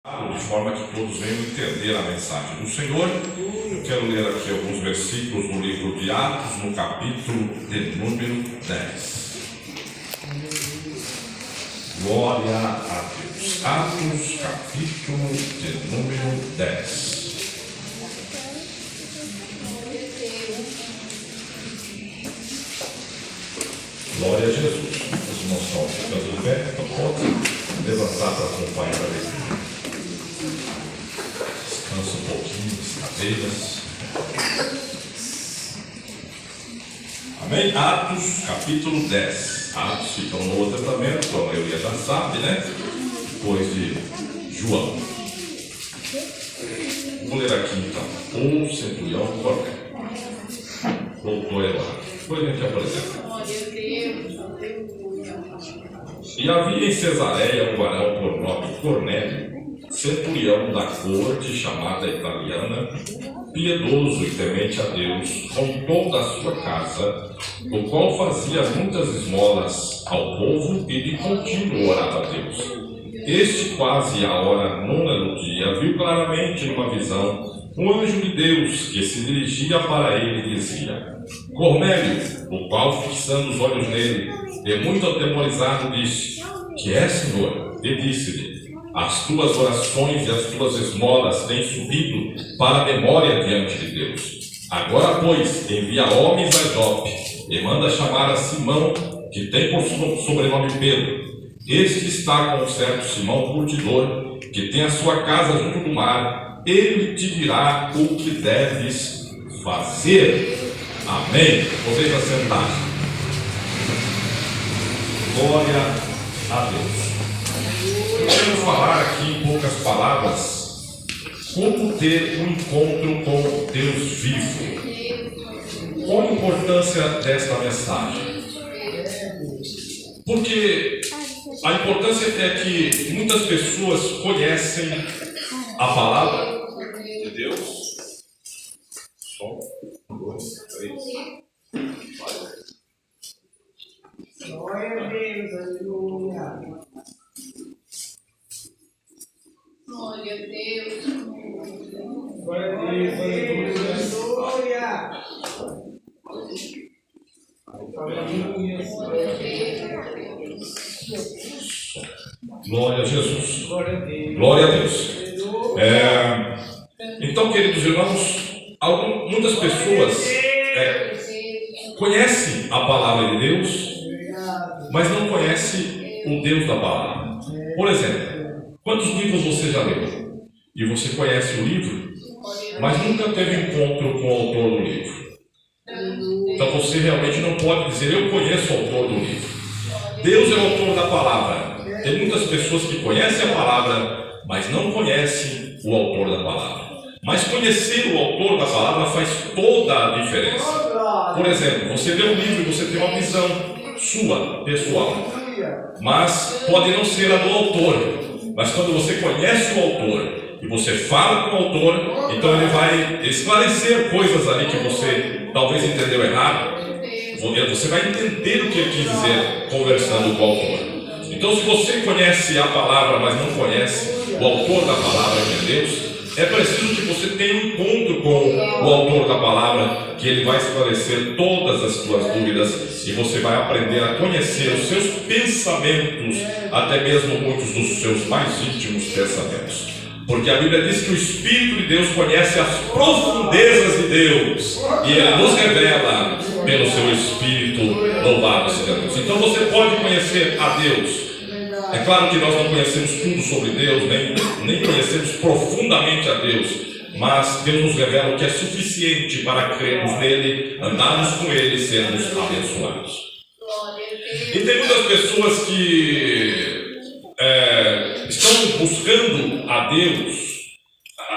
de forma que todos venham entender a mensagem do Senhor. Eu quero ler aqui alguns versículos do livro de Atos, no capítulo de número 10. Glória a Deus. Atos, capítulo de número 10. Glória a Jesus. Os irmãos estão ficando de pé, então pode levantar para acompanhar a leitura. Descansa um pouquinho das cadeiras. Amém? Atos, capítulo 10. Atos fica no Novo Testamento, a maioria já sabe, né? Depois de João. Vou ler aqui então. O centurião Cornélio. Voltou agora. Depois a gente apresenta. E havia em Cesareia um varão por nome Cornélio, centurião da corte chamada italiana, piedoso e temente a Deus, com toda a sua casa, o qual fazia muitas esmolas ao povo e de contínuo orava a Deus. Este, quase à hora nona do dia, viu claramente em uma visão um anjo de Deus que se dirigia para ele e dizia: Cornélio, o qual, fixando os olhos nele, e muito atemorizado, disse: Que é, Senhor? E disse-lhe: As tuas orações e as tuas esmolas têm subido para a memória diante de Deus. Agora, pois, envia homens a Jope e manda chamar a Simão, que tem por sobrenome Pedro. Este está com um certo Simão curtidor, que tem a sua casa junto do mar. Ele te dirá o que deves fazer. Amém. Vocês assentaram. Glória a Deus. Eu quero falar aqui em poucas palavras como ter um encontro com Deus vivo. Qual a importância desta mensagem? Porque a importância é que muitas pessoas conhecem a palavra de Deus. Um, dois, três. Glória a Deus, aleluia. Glória a Deus. Glória a Deus, aleluia. Glória a Jesus. Glória a Deus. Glória a Deus. Então, queridos irmãos, muitas pessoas conhecem a palavra de Deus, mas não conhecem o Deus da palavra. Por exemplo, quantos livros você já leu? E você conhece o livro, mas nunca teve encontro com o autor do livro. Então você realmente não pode dizer: eu conheço o autor do livro. Deus é o autor da palavra. Tem muitas pessoas que conhecem a palavra, mas não conhecem o autor da palavra. Mas conhecer o autor da palavra faz toda a diferença. Por exemplo, você lê um livro e você tem uma visão sua, pessoal, mas pode não ser a do autor. Mas quando você conhece o autor e você fala com o autor, então ele vai esclarecer coisas ali que você talvez entendeu errado. Você vai entender o que ele quis dizer conversando com o autor. Então, se você conhece a palavra, mas não conhece o autor da palavra de Deus, é preciso que você tenha um encontro com o autor da palavra, que ele vai esclarecer todas as suas dúvidas e você vai aprender a conhecer os seus pensamentos, até mesmo muitos dos seus mais íntimos pensamentos. Porque a Bíblia diz que o Espírito de Deus conhece as profundezas de Deus e ele nos revela pelo seu Espírito. Louvado seja Deus. Então você pode conhecer a Deus. É claro que nós não conhecemos tudo sobre Deus, nem conhecemos profundamente a Deus, mas Deus nos revela o que é suficiente para crermos nele, andarmos com ele e sermos abençoados. E tem muitas pessoas que estão buscando a Deus,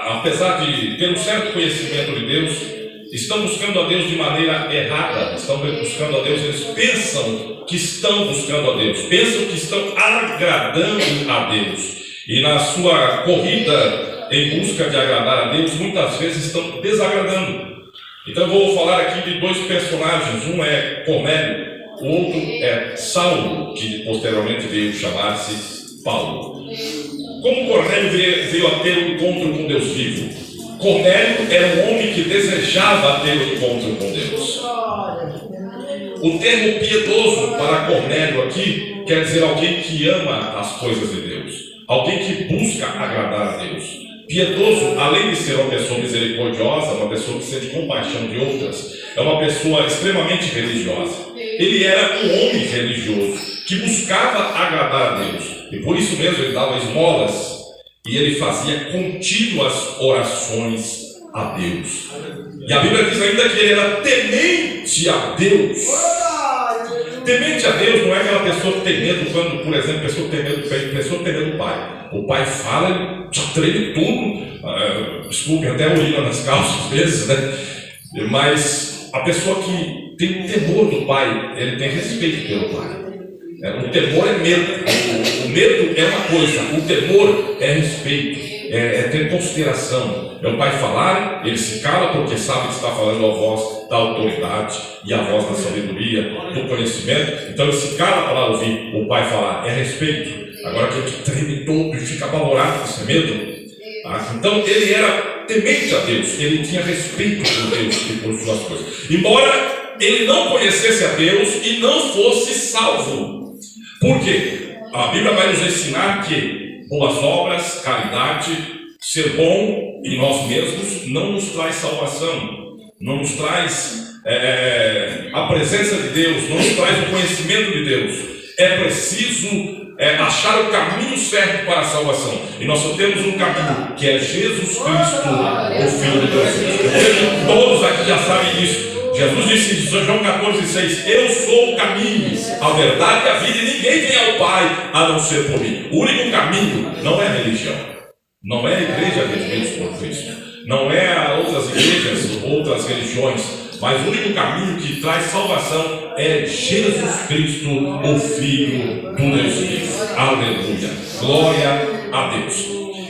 apesar de ter um certo conhecimento de Deus, estão buscando a Deus de maneira errada. Estão buscando a Deus, eles pensam que estão buscando a Deus, pensam que estão agradando a Deus, e na sua corrida em busca de agradar a Deus, muitas vezes estão desagradando. Então eu vou falar aqui de dois personagens. Um é Cornélio, o outro é Saulo, que posteriormente veio chamar-se Paulo. como Cornélio veio a ter um encontro com Deus vivo? Cornélio era um homem que desejava ter um encontro com Deus. O termo piedoso para Cornélio aqui quer dizer alguém que ama as coisas de Deus, alguém que busca agradar a Deus. Piedoso, além de ser uma pessoa misericordiosa, uma pessoa que sente compaixão de outras, é uma pessoa extremamente religiosa. Ele era um homem religioso que buscava agradar a Deus, e por isso mesmo ele dava esmolas e ele fazia contínuas orações a Deus. E a Bíblia diz ainda que ele era temente a Deus. Temente a Deus não é aquela pessoa que tem medo quando, por exemplo, pessoa tem medo do pai. O pai fala, ele já treme tudo. Desculpe, até urina nas calças às vezes, né? Mas a pessoa que tem temor do pai, ele tem respeito pelo pai. O temor é medo. O medo é uma coisa, o temor é respeito. É ter consideração. É o pai falar, ele se cala porque sabe que está falando a voz da autoridade e a voz da sabedoria, do conhecimento. Então ele se cala para ouvir o pai falar. É respeito. Agora aquele que treme todo e fica apavorado, isso é medo. Então ele era temente a Deus, ele tinha respeito por Deus e por suas coisas. Embora ele não conhecesse a Deus e não fosse salvo. Por quê? A Bíblia vai nos ensinar que boas obras, caridade, ser bom em nós mesmos não nos traz salvação, não nos traz a presença de Deus, não nos traz o conhecimento de Deus. É preciso achar o caminho certo para a salvação. E nós só temos um caminho, que é Jesus Cristo, o Filho de Deus. Eu creio que todos aqui já sabem disso. Jesus disse em João 14,6: eu sou o caminho, a verdade e a vida, e ninguém vem ao Pai a não ser por mim. O único caminho não é a religião, não é a igreja de Deus por Cristo, não é outras igrejas, outras religiões, mas o único caminho que traz salvação é Jesus Cristo, o Filho do Deus vivo. Aleluia, glória a Deus.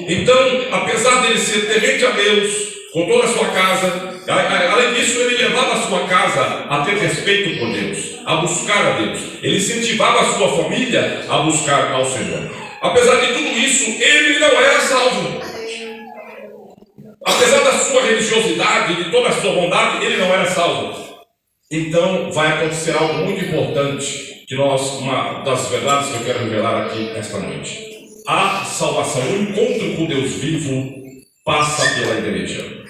Então, apesar dele ser temente a Deus com toda a sua casa, além disso, ele levava a sua casa a ter respeito por Deus, a buscar a Deus. Ele incentivava a sua família a buscar ao Senhor. Apesar de tudo isso, ele não era salvo. Apesar da sua religiosidade, de toda a sua bondade, ele não era salvo. Então, vai acontecer algo muito importante, uma das verdades que eu quero revelar aqui esta noite. A salvação, o encontro com Deus vivo, passa pela igreja.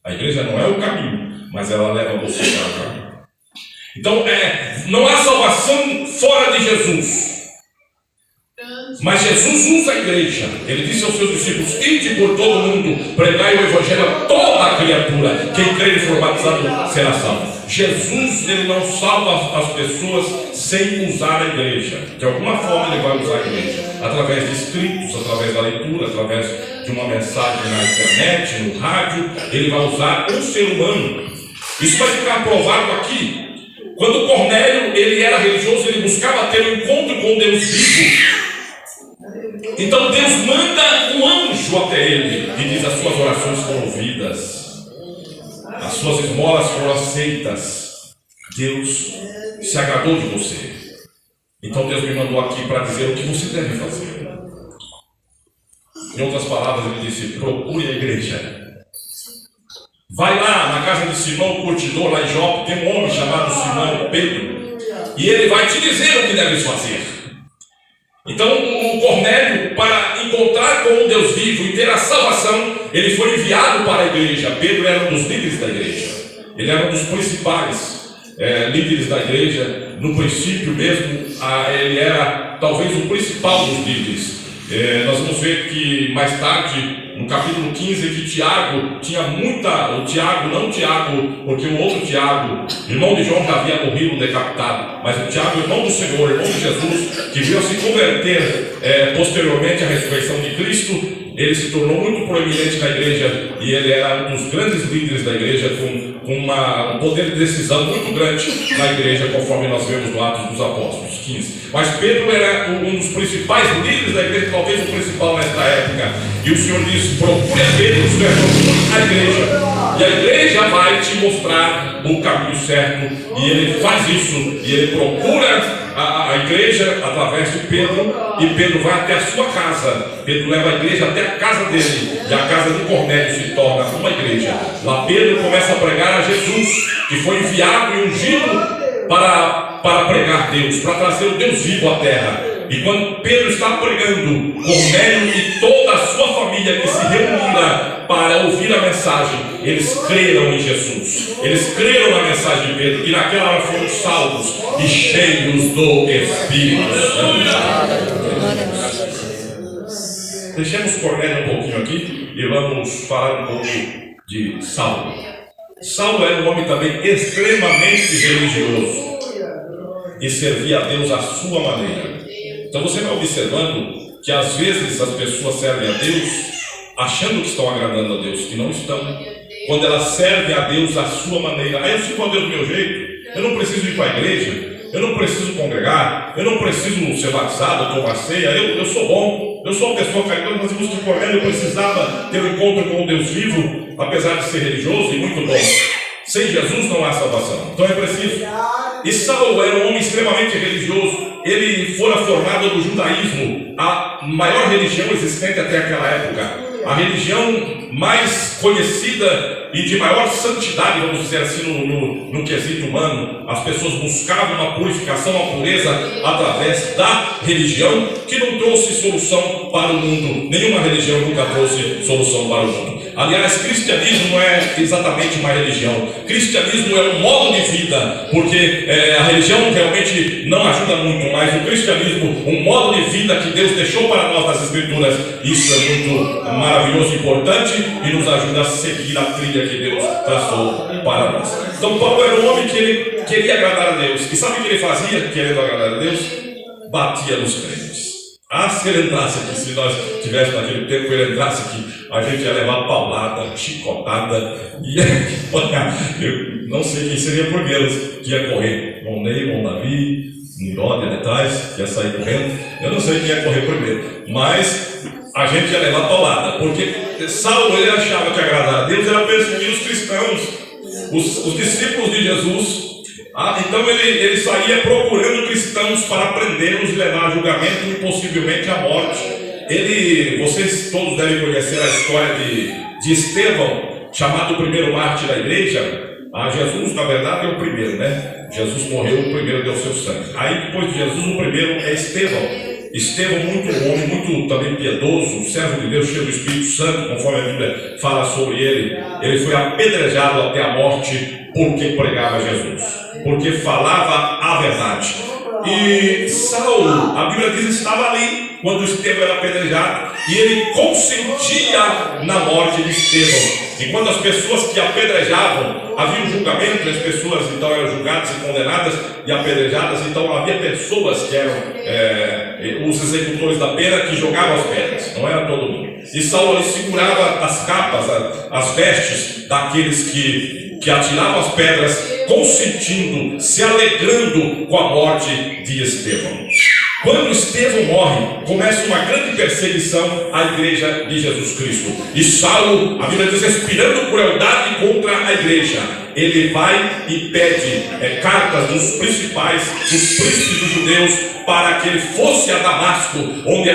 A igreja não é o caminho, mas ela leva você para o caminho. Então, não há salvação fora de Jesus. Mas Jesus usa a igreja. Ele disse aos seus discípulos: ide por todo o mundo, pregai o evangelho a toda a criatura. Quem crer e for batizado será salvo. Jesus, ele não salva as pessoas sem usar a igreja. De alguma forma ele vai usar a igreja, através de escritos, através da leitura, através de uma mensagem na internet, no rádio. Ele vai usar um ser humano. Isso vai ficar provado aqui. Quando Cornélio, ele era religioso, ele buscava ter um encontro com Deus vivo. Então Deus manda um anjo até ele e diz: as suas orações foram ouvidas, as suas esmolas foram aceitas, Deus se agradou de você. Então Deus me mandou aqui para dizer o que você deve fazer. Em outras palavras, ele disse: procure a igreja. Vai lá na casa de Simão, o curtidor, lá em Jope, tem um homem chamado Simão Pedro, e ele vai te dizer o que deves fazer. Então o Cornélio, para encontrar com um Deus vivo e ter a salvação, ele foi enviado para a igreja. Pedro era um dos líderes da igreja. Ele era um dos principais líderes da igreja. No princípio mesmo, ele era talvez o principal dos líderes. Nós vamos ver que mais tarde, no capítulo 15, que Tiago tinha o Tiago, não Tiago, porque o outro Tiago, irmão de João, já havia morrido decapitado, mas o Tiago, irmão do Senhor, irmão de Jesus, que veio a se converter posteriormente à ressurreição de Cristo. Ele se tornou muito proeminente na igreja e ele era um dos grandes líderes da igreja, com um poder de decisão muito grande na igreja, conforme nós vemos no Atos dos Apóstolos 15. Mas Pedro era um dos principais líderes da igreja, talvez o principal nesta época. E o Senhor diz: procure a Pedro, procure a igreja. E a igreja vai te mostrar o caminho certo. E ele faz isso. E ele procura a igreja através de Pedro. e Pedro vai até a sua casa. Pedro leva a igreja até a casa dele, e a casa de Cornélio se torna uma igreja. Lá Pedro começa a pregar a Jesus, que foi enviado e ungido para pregar Deus, para trazer o Deus vivo à terra. E quando Pedro está pregando, Cornélio e toda a sua família que se reunira para ouvir a mensagem, eles creram em Jesus. Eles creram na mensagem de Pedro, e naquela hora foram salvos e cheios do Espírito Santo. Deixemos Cornélio um pouquinho aqui e vamos falar um pouco de Saulo. Saulo era um homem também extremamente religioso e servia a Deus à sua maneira. Então você vai observando que às vezes as pessoas servem a Deus achando que estão agradando a Deus, e não estão. Quando elas servem a Deus à sua maneira, aí eu sirvo a Deus do meu jeito, eu não preciso ir para a igreja, eu não preciso congregar, eu não preciso ser batizado, tomar ceia, eu sou bom, eu sou uma pessoa caridosa. Mas vimos que Cornélio precisava ter um encontro com o Deus vivo, apesar de ser religioso e muito bom. Sem Jesus não há salvação, então é preciso. E Saulo era um homem extremamente religioso. Ele fora formado no judaísmo, a maior religião existente até aquela época, a religião mais conhecida e de maior santidade, vamos dizer assim, no quesito humano. As pessoas buscavam uma purificação, uma pureza através da religião, que não trouxe solução para o mundo. Nenhuma religião nunca trouxe solução para o mundo. Aliás, cristianismo não é exatamente uma religião. Cristianismo é um modo de vida, porque a religião realmente não ajuda muito, mas o cristianismo, um modo de vida que Deus deixou para nós nas Escrituras, isso é muito maravilhoso e importante, e nos ajuda a seguir a trilha que Deus traçou para nós. Então Paulo era um homem que ele queria agradar a Deus. E sabe o que ele fazia querendo agradar a Deus? Batia nos crentes. Ah, se ele entrasse aqui, se nós tivéssemos naquele tempo, ele entrasse aqui, a gente ia levar paulada, chicotada, eu não sei quem seria por Deus que ia correr. Monei, Davi, Nirode, Netais, que ia sair correndo. Eu não sei quem ia correr primeiro, mas a gente ia levar paulada, porque Saulo, ele achava que agradar a Deus era perseguir os cristãos, os discípulos de Jesus. Então ele saía procurando cristãos para prendê-los e levar a julgamento e possivelmente a morte. Vocês todos devem conhecer a história de Estevão, chamado o primeiro mártir da igreja. Jesus, na verdade, é o primeiro, né? Jesus morreu, o primeiro deu seu sangue. Aí depois de Jesus, o primeiro é Estevão. Estevão, muito homem, muito também piedoso, servo de Deus, cheio do Espírito Santo, conforme a Bíblia fala sobre ele. Ele foi apedrejado até a morte porque pregava Jesus, porque falava a verdade. E Saulo, a Bíblia diz, estava ali quando Estevão era apedrejado, e ele consentia na morte de Estevão. E quando as pessoas que apedrejavam, havia um julgamento, as pessoas então eram julgadas e condenadas e apedrejadas. Então havia pessoas que eram os executores da pena, que jogavam as pedras, não era todo mundo. E Saulo, ele segurava as capas, as vestes daqueles que atiravam as pedras, consentindo, se alegrando com a morte de Estevão. Quando Estevão morre, começa uma grande perseguição à igreja de Jesus Cristo. E Saulo, a Bíblia diz, respirando crueldade contra a igreja, ele vai e pede cartas dos principais, dos príncipes dos judeus, para que ele fosse a Damasco, onde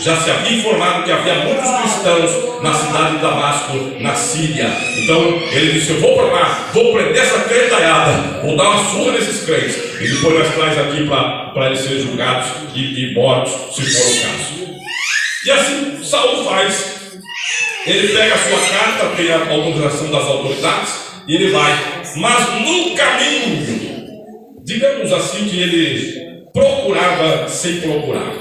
já se havia informado que havia muitos cristãos na cidade de Damasco, na Síria. Então ele disse: eu vou para lá, vou prender essa crentaiada, vou dar uma surra nesses crentes, e depois nós traz aqui para eles serem julgados e mortos, se for o caso. E assim Saulo faz. Ele pega a sua carta, tem a autorização das autoridades, e ele vai. Mas no caminho, digamos assim, que ele procurava sem procurar.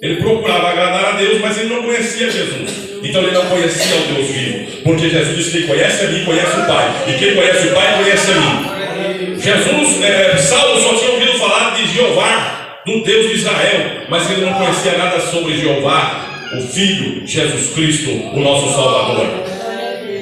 Ele procurava agradar a Deus, mas ele não conhecia Jesus. Então ele não conhecia o Deus vivo, porque Jesus disse: quem conhece a mim, conhece o Pai, e quem conhece o Pai, conhece a mim. Saulo só tinha ouvido falar de Jeová, do Deus de Israel, mas ele não conhecia nada sobre Jeová, o Filho, Jesus Cristo, o nosso Salvador.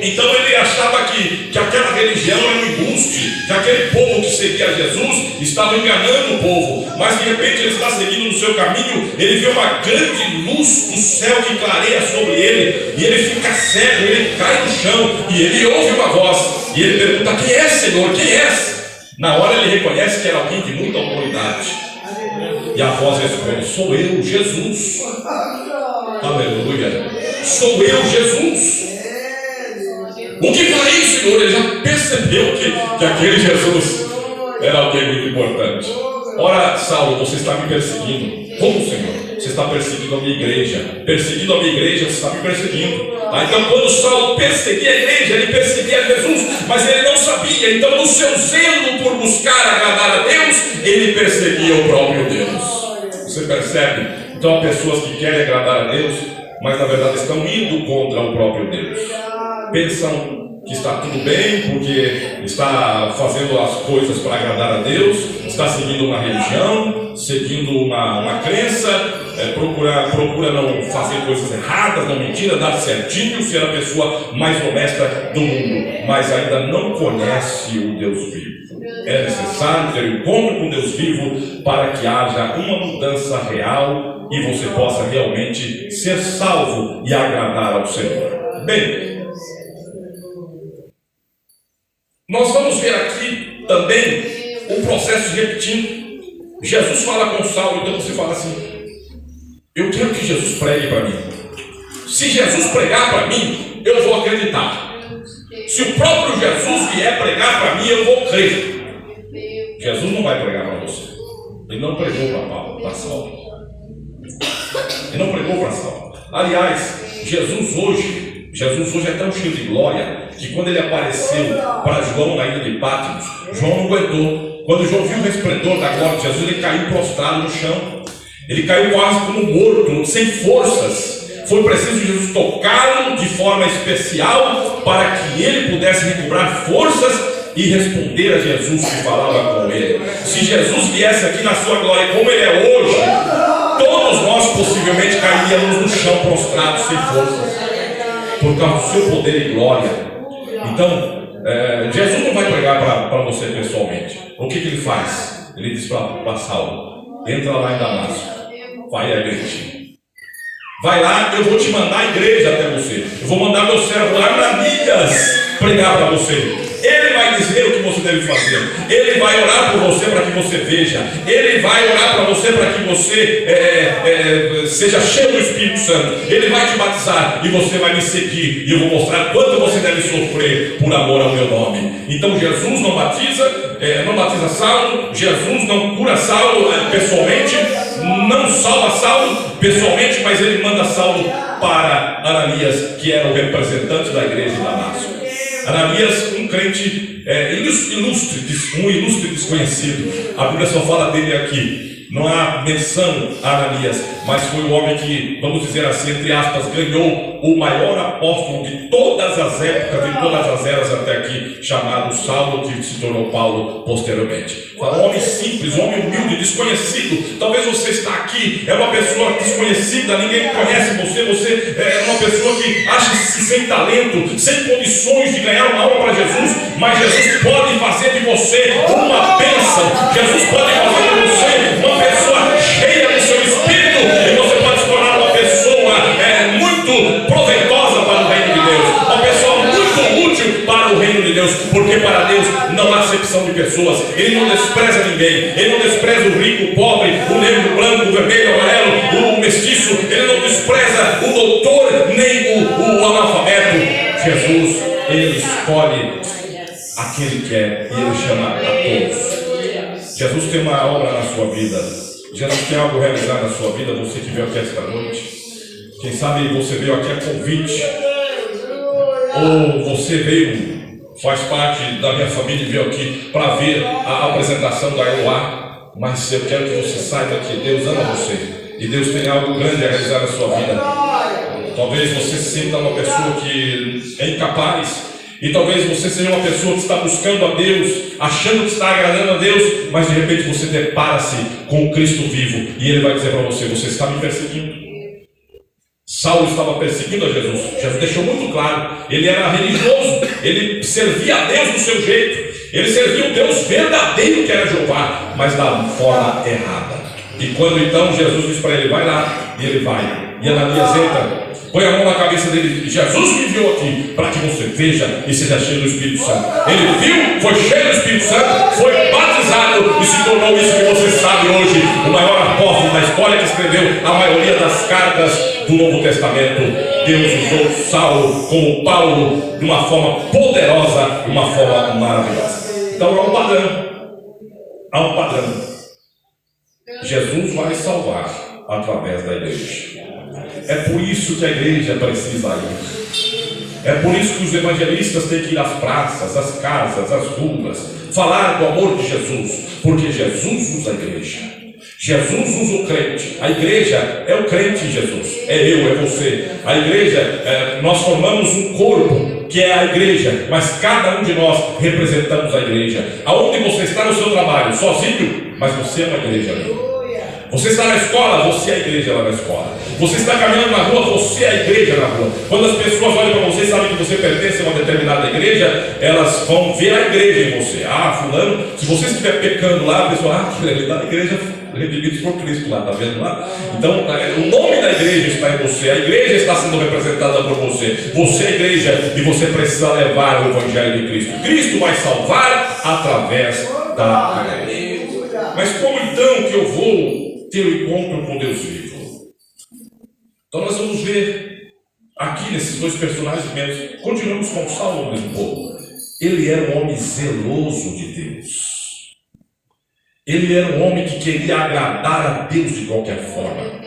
Então ele achava que aquela religião era um embuste, que aquele povo que seguia Jesus estava enganando o povo. Mas de repente ele está seguindo no seu caminho, ele vê uma grande luz do céu que clareia sobre ele, e ele fica cego, ele cai no chão, e ele ouve uma voz, e ele pergunta: quem é, Senhor? Quem és? Na hora ele reconhece que era alguém de muita autoridade. E a voz responde: sou eu, Jesus. Aleluia. Sou eu, Jesus. O que farei, Senhor? Ele já percebeu que aquele Jesus era alguém muito importante. Ora, Saulo, você está me perseguindo. Como, Senhor? Você está perseguindo a minha igreja. Perseguindo a minha igreja, você está me perseguindo. Então, quando Saulo perseguia a igreja, ele perseguia Jesus, mas ele não sabia. Então, no seu zelo por buscar agradar a Deus, ele perseguia o próprio Deus. Você percebe? Então, há pessoas que querem agradar a Deus, mas na verdade estão indo contra o próprio Deus. Pensam que está tudo bem porque está fazendo as coisas para agradar a Deus, está seguindo uma religião, seguindo uma crença, procura não fazer coisas erradas, não mentir, dar certinho, ser a pessoa mais honesta do mundo, mas ainda não conhece o Deus vivo. É necessário ter um encontro com Deus vivo para que haja uma mudança real e você possa realmente ser salvo e agradar ao Senhor. Bem, nós vamos ver aqui também um processo repetindo. Jesus fala com Saulo, então você fala assim: eu quero que Jesus pregue para mim. Se Jesus pregar para mim, eu vou acreditar. Se o próprio Jesus vier pregar para mim, eu vou crer. Jesus não vai pregar para você. Ele não pregou para Saulo. Ele não pregou para Saulo. Aliás, Jesus hoje é tão cheio de glória que quando ele apareceu para João na ilha de Patmos, João não aguentou. Quando João viu o resplendor da glória de Jesus, ele caiu prostrado no chão. Ele caiu quase como morto, sem forças. Foi preciso Jesus tocá-lo de forma especial para que ele pudesse recobrar forças e responder a Jesus que falava com ele. Se Jesus viesse aqui na sua glória como ele é hoje, todos nós possivelmente cairíamos no chão prostrados sem forças, por causa do seu poder e glória. Então, Jesus não vai pregar para você pessoalmente. O que ele faz? Ele diz para Saulo: entra lá em Damasco, vai à igreja. Vai lá, eu vou te mandar a igreja até você. Eu vou mandar meu servo Ananias pregar para você. Ele vai dizer o que você deve fazer. Ele vai orar por você para que você veja. Ele vai orar para você para que você seja cheio do Espírito Santo. Ele vai te batizar e você vai me seguir. E eu vou mostrar quanto você deve sofrer por amor ao meu nome. Então Jesus não batiza Saulo. Jesus não cura Saulo pessoalmente. Não salva Saulo pessoalmente, mas ele manda Saulo para Ananias, que era o representante da igreja de Damasco. Ananias, um crente um ilustre desconhecido. A Bíblia só fala dele aqui. Não há menção a Ananias, mas foi o homem que, vamos dizer assim, entre aspas, ganhou o maior apóstolo de todas as épocas, de todas as eras até aqui, chamado Saulo, que se tornou Paulo posteriormente. Um homem simples, um homem humilde, desconhecido. Talvez você está aqui, é uma pessoa desconhecida, ninguém conhece você é uma pessoa que acha-se sem talento, sem condições de ganhar uma alma para Jesus, mas Jesus pode fazer de você uma bênção. Jesus pode fazer de você uma pessoa cheia do seu Espírito, e você pode se tornar uma pessoa muito proveitosa para o reino de Deus, uma pessoa muito útil para o reino de Deus, porque para Deus não há acepção de pessoas. Ele não despreza ninguém. Ele não despreza o rico, o pobre, o negro, o branco, o vermelho, o amarelo, o mestiço. Ele não despreza o doutor nem o analfabeto. Jesus, ele escolhe a quem ele quer e ele chama a todos. Jesus tem uma obra na sua vida. Jesus tem algo a realizar na sua vida. Você que veio aqui esta noite, quem sabe você veio aqui a convite, ou você veio, faz parte da minha família e veio aqui para ver a apresentação da Eloá. Mas eu quero que você saiba que Deus ama você e Deus tem algo grande a realizar na sua vida. Talvez você se sinta uma pessoa que é incapaz, e talvez você seja uma pessoa que está buscando a Deus, achando que está agradando a Deus, mas de repente você depara-se com o Cristo vivo e Ele vai dizer para você: você está me perseguindo. Saulo estava perseguindo a Jesus. Jesus deixou muito claro, ele era religioso, ele servia a Deus do seu jeito, ele servia o Deus verdadeiro que era Jeová, mas da forma errada. E quando então Jesus diz para ele: vai lá, e ele vai, e Ananias entra, põe a mão na cabeça dele e diz: Jesus me enviou aqui para que você veja e seja cheio do Espírito Santo. Ele viu, foi cheio do Espírito Santo, foi batizado batizado e se tornou isso que você sabe hoje, o maior apóstolo da história que escreveu a maioria das cartas do Novo Testamento. Deus usou Saulo como Paulo de uma forma poderosa, de uma forma maravilhosa. Então há um padrão. Há um padrão. Jesus vai salvar através da igreja. É por isso que a igreja precisa ir. É por isso que os evangelistas têm que ir às praças, às casas, às ruas, falar do amor de Jesus, porque Jesus usa a igreja. Jesus usa o crente. A igreja é o crente em Jesus. É eu, é você. A igreja, nós formamos um corpo que é a igreja, mas cada um de nós representamos a igreja. Aonde você está no seu trabalho, sozinho, mas você é uma igreja ali. Você está na escola, você é a igreja lá na escola. Você está caminhando na rua, você é a igreja na rua. Quando as pessoas olham para você e sabem que você pertence a uma determinada igreja, elas vão ver a igreja em você. Ah, fulano, se você estiver pecando lá, a pessoa, ele está na igreja redimidos por Cristo lá, está vendo lá? Então, o nome da igreja está em você, a igreja está sendo representada por você. Você é a igreja e você precisa levar o evangelho de Cristo. Cristo vai salvar através da igreja. Mas como então que eu vou ter o encontro com Deus vivo? Então nós vamos ver aqui nesses dois personagens mesmo. Continuamos com Saulo mesmo pouco. Ele era um homem zeloso de Deus. Ele era um homem que queria agradar a Deus de qualquer forma.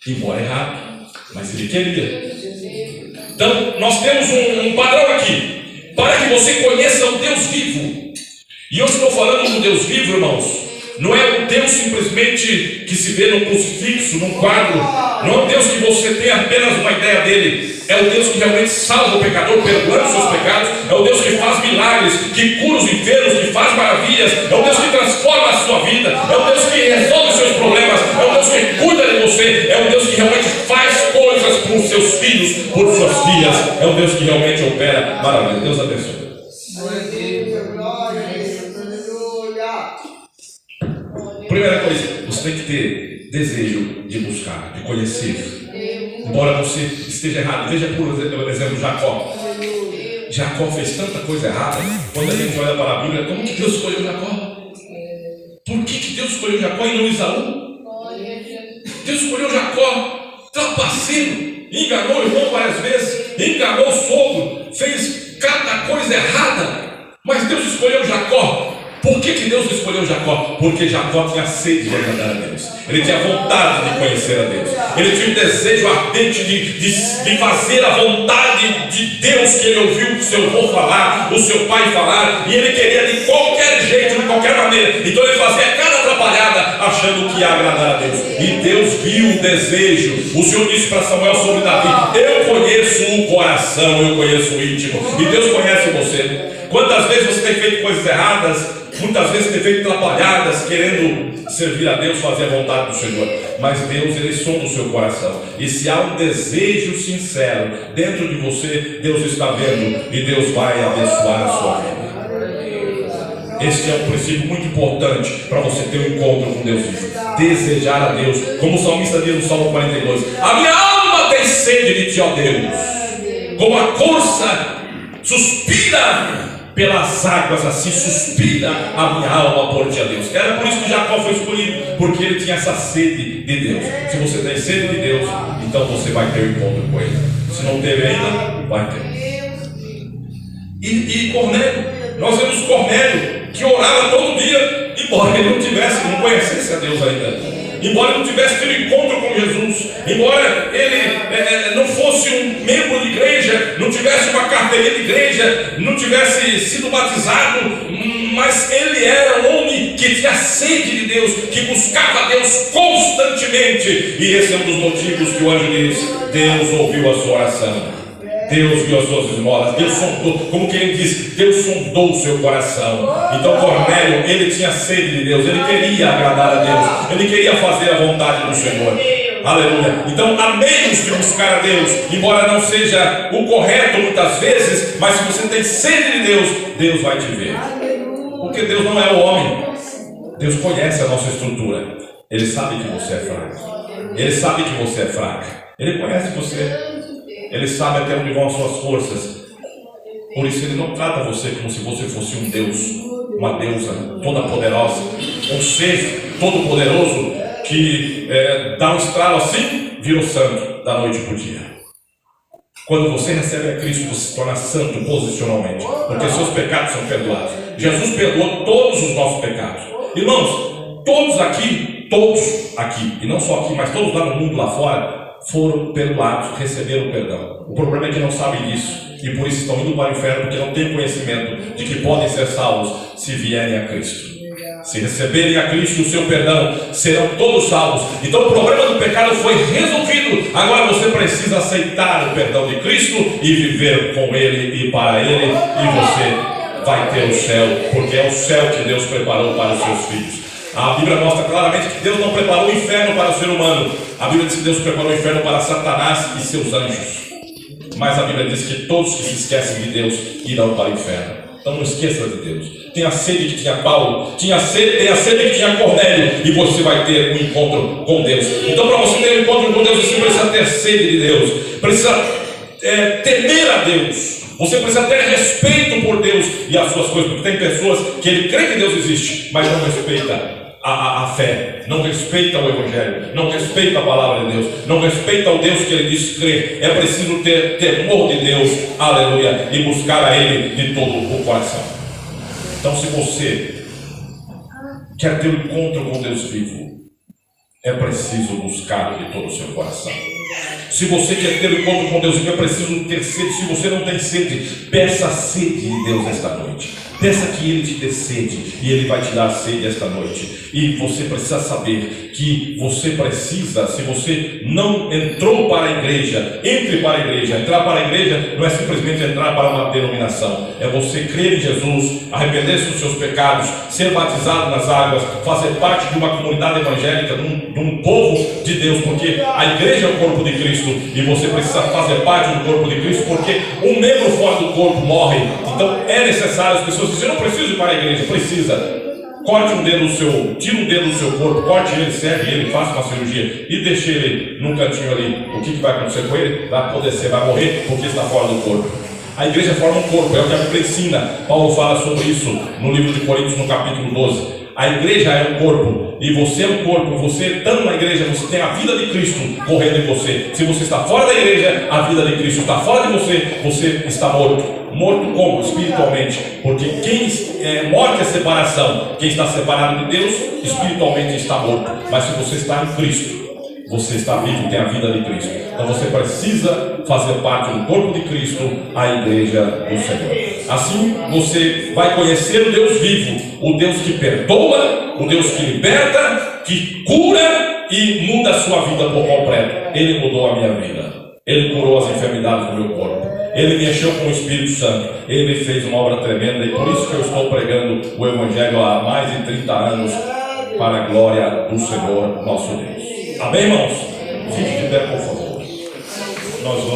Embora errado, mas ele queria. Então nós temos um padrão aqui. Para que você conheça o Deus vivo. E eu estou falando do Deus vivo, irmãos. Não é um Deus simplesmente que se vê num crucifixo, num quadro. Não é um Deus que você tem apenas uma ideia dele. É o Deus que realmente salva o pecador, perdoando seus pecados. É o Deus que faz milagres, que cura os enfermos, que faz maravilhas. É o Deus que transforma a sua vida. É o Deus que resolve os seus problemas. É o Deus que cuida de você. É o Deus que realmente faz coisas por seus filhos, por suas filhas. É o Deus que realmente opera maravilhas. Deus abençoe. Primeira coisa, você tem que ter desejo de buscar, de conhecer. Embora você esteja errado, veja por exemplo Jacó. Jacó fez tanta coisa errada. Quando a gente olha para a Bíblia, como que Deus escolheu Jacó? Por que Deus escolheu Jacó e não Esaú? Deus escolheu Jacó, trapaceiro, enganou o irmão várias vezes, enganou o sogro, fez cada coisa errada. Mas Deus escolheu Jacó. Por que Deus escolheu Jacó? Porque Jacó tinha sede de agradar a Deus. Ele tinha vontade de conhecer a Deus. Ele tinha um desejo ardente de fazer a vontade de Deus que ele ouviu o seu avô falar, o seu pai falar. E ele queria de qualquer jeito, de qualquer maneira. Então ele fazia cada atrapalhada achando que ia agradar a Deus. E Deus viu o desejo. O Senhor disse para Samuel sobre Davi: eu conheço o coração, eu conheço o íntimo. E Deus conhece você. Quantas vezes você tem feito coisas erradas? Muitas vezes tem feito atrapalhadas, querendo servir a Deus, fazer a vontade do Senhor. Mas Deus, Ele sonda o seu coração. E se há um desejo sincero dentro de você, Deus está vendo e Deus vai abençoar a sua vida. Este é um princípio muito importante para você ter um encontro com Deus vivo. Desejar a Deus. Como o salmista diz no Salmo 42: a minha alma tem sede de ti, ó Deus. Como a corça suspira pelas águas, assim suspira a minha alma por ti, a Deus. Era por isso que Jacó foi escolhido, porque ele tinha essa sede de Deus. Se você tem sede de Deus, então você vai ter um encontro com Ele. Se não teve ainda, vai ter. E Cornélio, nós vemos Cornélio que orava todo dia, embora ele não conhecesse a Deus ainda. Embora ele não tivesse tido encontro com Jesus, embora ele não fosse um membro de igreja, não tivesse uma carteirinha de igreja, não tivesse sido batizado, mas ele era um homem que tinha sede de Deus, que buscava Deus constantemente. E esse é um dos motivos que o anjo diz: Deus ouviu a sua oração. Deus viu as suas esmolas. Deus sondou, como que ele diz, Deus sondou o seu coração. Então Cornélio, ele tinha sede de Deus, ele queria agradar a Deus, ele queria fazer a vontade do Senhor. Aleluia. Então há meios de buscar a Deus, embora não seja o correto muitas vezes, mas se você tem sede de Deus, Deus vai te ver. Porque Deus não é o homem. Deus conhece a nossa estrutura. Ele sabe que você é fraco. Ele sabe que você é fraca. Ele conhece você. Ele sabe até onde vão as suas forças. Por isso Ele não trata você como se você fosse um Deus uma deusa toda poderosa, um ser todo poderoso que dá um estralo assim, vira o santo da noite para o dia. Quando você recebe a Cristo, você se torna santo posicionalmente, porque seus pecados são perdoados. Jesus perdoou todos os nossos pecados. Irmãos, todos aqui, e não só aqui, mas todos lá no mundo, lá fora, foram perdoados, receberam perdão. O problema é que não sabem disso e por isso estão indo para o inferno, porque não têm conhecimento de que podem ser salvos se vierem a Cristo. Se receberem a Cristo o seu perdão, serão todos salvos. Então o problema do pecado foi resolvido. Agora você precisa aceitar o perdão de Cristo e viver com Ele e para Ele, e você vai ter o céu, porque é o céu que Deus preparou para os seus filhos. A Bíblia mostra claramente que Deus não preparou o inferno para o ser humano. A Bíblia diz que Deus preparou o inferno para Satanás e seus anjos. Mas a Bíblia diz que todos que se esquecem de Deus irão para o inferno. Então não esqueça de Deus. Tenha a sede que tinha Paulo, tenha a sede que tinha Cornélio, e você vai ter um encontro com Deus. Então, para você ter um encontro com Deus, você precisa ter sede de Deus, precisa temer a Deus. Você precisa ter respeito por Deus e as suas coisas, porque tem pessoas que ele crê que Deus existe, mas não respeita a fé, não respeita o Evangelho, não respeita a palavra de Deus, não respeita o Deus que ele diz crer. É preciso ter temor de Deus, aleluia, e buscar a Ele de todo o coração. Então, se você quer ter um encontro com Deus vivo, é preciso buscar de todo o seu coração. Se você quer ter um encontro com Deus vivo, é preciso ter sede. Se você não tem sede, peça a sede de Deus esta noite. Peça que Ele te dê sede, e Ele vai te dar sede esta noite. E você precisa saber que você precisa, se você não entrou para a igreja, entre para a igreja. Entrar para a igreja não é simplesmente entrar para uma denominação, é você crer em Jesus, arrepender-se dos seus pecados, ser batizado nas águas, fazer parte de uma comunidade evangélica, de um povo de Deus, porque a igreja é o corpo de Cristo, e você precisa fazer parte do corpo de Cristo, porque um membro fora do corpo morre. Então é necessário. As pessoas dizem: eu não preciso ir para a igreja. Precisa. Corte um dedo do seu, tira um dedo do seu corpo, corte ele, serve ele, faça uma cirurgia e deixe ele num cantinho ali. O que vai acontecer com ele? Vai apodrecer, vai morrer, porque está fora do corpo. A igreja forma um corpo, é o que a Bíblia ensina. Paulo fala sobre isso no livro de Coríntios, no capítulo 12. A igreja é um corpo, e você é um corpo. Você estando na igreja, você tem a vida de Cristo correndo em você. Se você está fora da igreja, a vida de Cristo está fora de você, você está morto. Morto como? Espiritualmente. Porque morte é separação. Quem está separado de Deus, espiritualmente está morto. Mas se você está em Cristo, você está vivo, tem a vida de Cristo. Então você precisa fazer parte do corpo de Cristo, a igreja do Senhor. Assim você vai conhecer o Deus vivo, o Deus que perdoa, o Deus que liberta, que cura e muda a sua vida por completo. Ele mudou a minha vida. Ele curou as enfermidades do meu corpo. Ele me encheu com o Espírito Santo. Ele fez uma obra tremenda, e por isso que eu estou pregando o Evangelho há mais de 30 anos, para a glória do Senhor nosso Deus. Amém, irmãos? Fique de pé, por favor. Nós vamos